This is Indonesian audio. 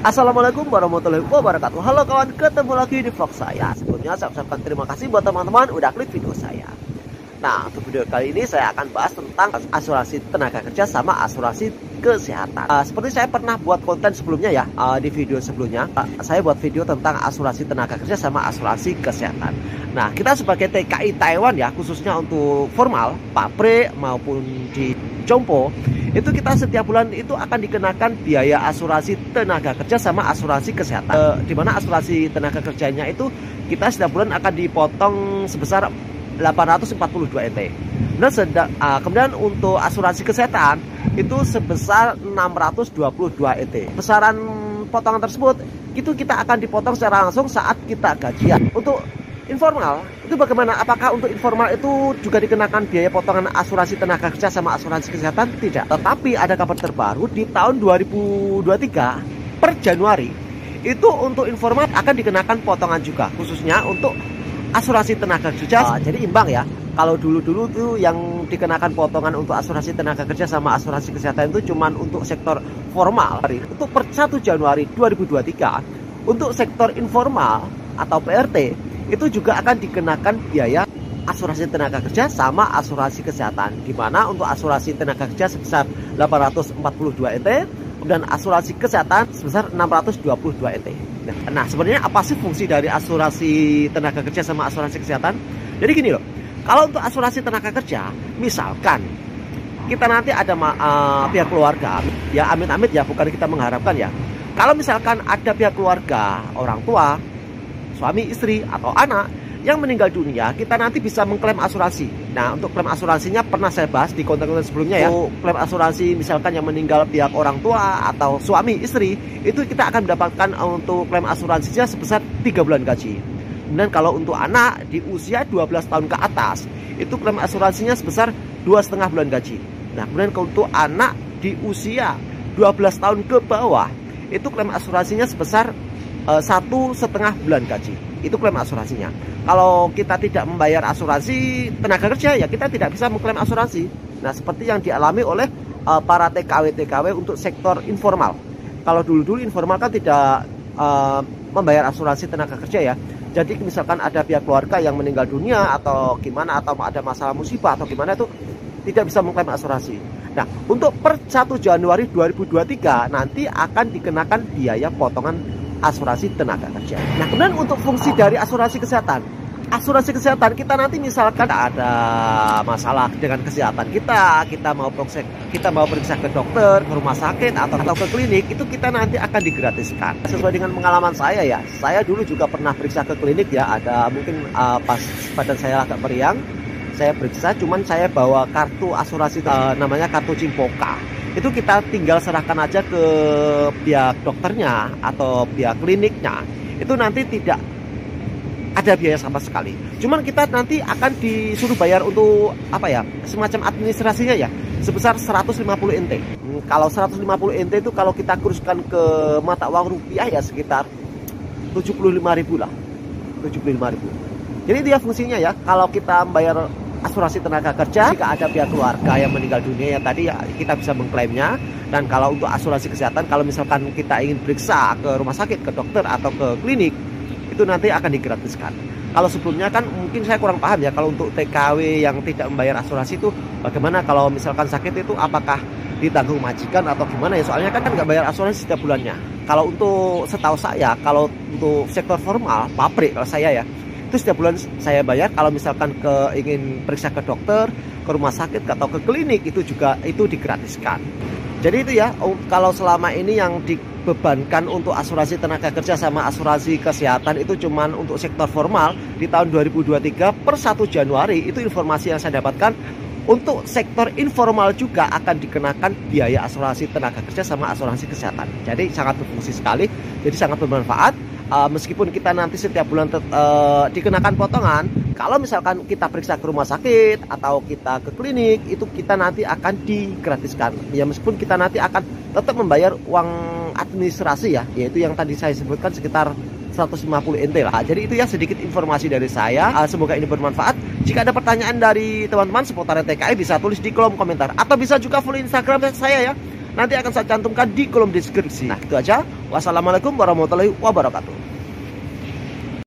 Assalamualaikum warahmatullahi wabarakatuh. Halo kawan, ketemu lagi di vlog saya. Sebelumnya saya ucapkan terima kasih buat teman-teman udah klik video saya. Nah, untuk video kali ini saya akan bahas tentang asuransi tenaga kerja sama asuransi kesehatan. Seperti saya pernah buat konten sebelumnya ya, di video sebelumnya saya buat video tentang asuransi tenaga kerja sama asuransi kesehatan. Nah, kita sebagai TKI Taiwan ya, khususnya untuk formal, pabrik maupun di Jompo, itu kita setiap bulan itu akan dikenakan biaya asuransi tenaga kerja sama asuransi kesehatan. Dimana asuransi tenaga kerjanya itu kita setiap bulan akan dipotong sebesar 842 ET. Kemudian untuk asuransi kesehatan itu sebesar 622 ET. Besaran potongan tersebut itu kita akan dipotong secara langsung saat kita gajian. Untuk informal itu bagaimana? Apakah untuk informal itu juga dikenakan biaya potongan asuransi tenaga kerja sama asuransi kesehatan? Tidak. Tetapi ada kabar terbaru di tahun 2023 per Januari itu untuk informal akan dikenakan potongan juga, khususnya untuk asuransi tenaga kerja. Jadi imbang ya. Kalau dulu-dulu tuh yang dikenakan potongan untuk asuransi tenaga kerja sama asuransi kesehatan itu cuman untuk sektor formal. Untuk per 1 Januari 2023 untuk sektor informal atau PRT itu juga akan dikenakan biaya asuransi tenaga kerja sama asuransi kesehatan, di mana untuk asuransi tenaga kerja sebesar 842 ET dan asuransi kesehatan sebesar 622 ET. Nah, sebenarnya apa sih fungsi dari asuransi tenaga kerja sama asuransi kesehatan? Jadi gini loh, kalau untuk asuransi tenaga kerja, misalkan kita nanti ada pihak keluarga, ya amit-amit ya, bukan kita mengharapkan ya. Kalau misalkan ada pihak keluarga, orang tua, suami, istri, atau anak yang meninggal dunia, kita nanti bisa mengklaim asuransi. Nah, untuk klaim asuransinya pernah saya bahas di konten-konten sebelumnya ya. Untuk klaim asuransi misalkan yang meninggal pihak orang tua atau suami, istri, itu kita akan mendapatkan untuk klaim asuransinya sebesar 3 bulan gaji. Dan kalau untuk anak di usia 12 tahun ke atas, itu klaim asuransinya sebesar 2,5 bulan gaji. Nah, kemudian untuk anak di usia 12 tahun ke bawah, itu klaim asuransinya sebesar 1,5 bulan gaji. Itu klaim asuransinya. Kalau kita tidak membayar asuransi tenaga kerja, ya kita tidak bisa mengklaim asuransi. Nah, seperti yang dialami oleh para TKW untuk sektor informal. Kalau dulu-dulu informal kan tidak membayar asuransi tenaga kerja ya. Jadi misalkan ada pihak keluarga yang meninggal dunia atau gimana, atau ada masalah musibah atau gimana, itu tidak bisa mengklaim asuransi. Nah, untuk per 1 Januari 2023 nanti akan dikenakan biaya potongan asuransi tenaga kerja. Nah, kemudian untuk fungsi dari asuransi kesehatan. Asuransi kesehatan kita nanti misalkan ada masalah dengan kesehatan kita mau periksa ke dokter, ke rumah sakit atau ke klinik, itu kita nanti akan digratiskan. Sesuai dengan pengalaman saya ya. Saya dulu juga pernah periksa ke klinik ya, ada mungkin pas badan saya agak meriang, saya periksa, cuman saya bawa kartu asuransi namanya kartu Cimpoka. Itu kita tinggal serahkan aja ke pihak dokternya atau pihak kliniknya. Itu nanti tidak ada biaya sama sekali. Cuman kita nanti akan disuruh bayar untuk apa ya? Semacam administrasinya ya, sebesar 150 NT. Kalau 150 NT itu kalau kita kuruskan ke mata uang rupiah ya sekitar 75.000 lah. 75.000. Jadi dia fungsinya ya, kalau kita membayar asuransi tenaga kerja, jika ada pihak keluarga yang meninggal dunia ya tadi ya, kita bisa mengklaimnya. Dan kalau untuk asuransi kesehatan, kalau misalkan kita ingin periksa ke rumah sakit, ke dokter atau ke klinik, itu nanti akan digratiskan. Kalau sebelumnya kan mungkin saya kurang paham ya, kalau untuk TKW yang tidak membayar asuransi itu bagaimana, kalau misalkan sakit itu apakah ditanggung majikan atau gimana ya, soalnya kan nggak bayar asuransi setiap bulannya. Kalau untuk setahu saya, kalau untuk sektor formal, pabrik kalau saya ya, itu setiap bulan saya bayar. Kalau misalkan ingin periksa ke dokter, ke rumah sakit atau ke klinik, itu juga itu digratiskan. Jadi itu ya, kalau selama ini yang dibebankan untuk asuransi tenaga kerja sama asuransi kesehatan itu cuman untuk sektor formal. Di tahun 2023 per 1 Januari itu informasi yang saya dapatkan, untuk sektor informal juga akan dikenakan biaya asuransi tenaga kerja sama asuransi kesehatan. Jadi sangat berfungsi sekali, jadi sangat bermanfaat. Meskipun kita nanti setiap bulan dikenakan potongan, kalau misalkan kita periksa ke rumah sakit atau kita ke klinik, itu kita nanti akan digratiskan. Ya, meskipun kita nanti akan tetap membayar uang administrasi ya, yaitu yang tadi saya sebutkan sekitar 150 NT lah. Jadi itu ya sedikit informasi dari saya. Semoga ini bermanfaat. Jika ada pertanyaan dari teman-teman seputar TKI bisa tulis di kolom komentar, atau bisa juga follow Instagram saya ya. nanti akan saya cantumkan di kolom deskripsi. Nah, itu aja. Wassalamualaikum warahmatullahi wabarakatuh.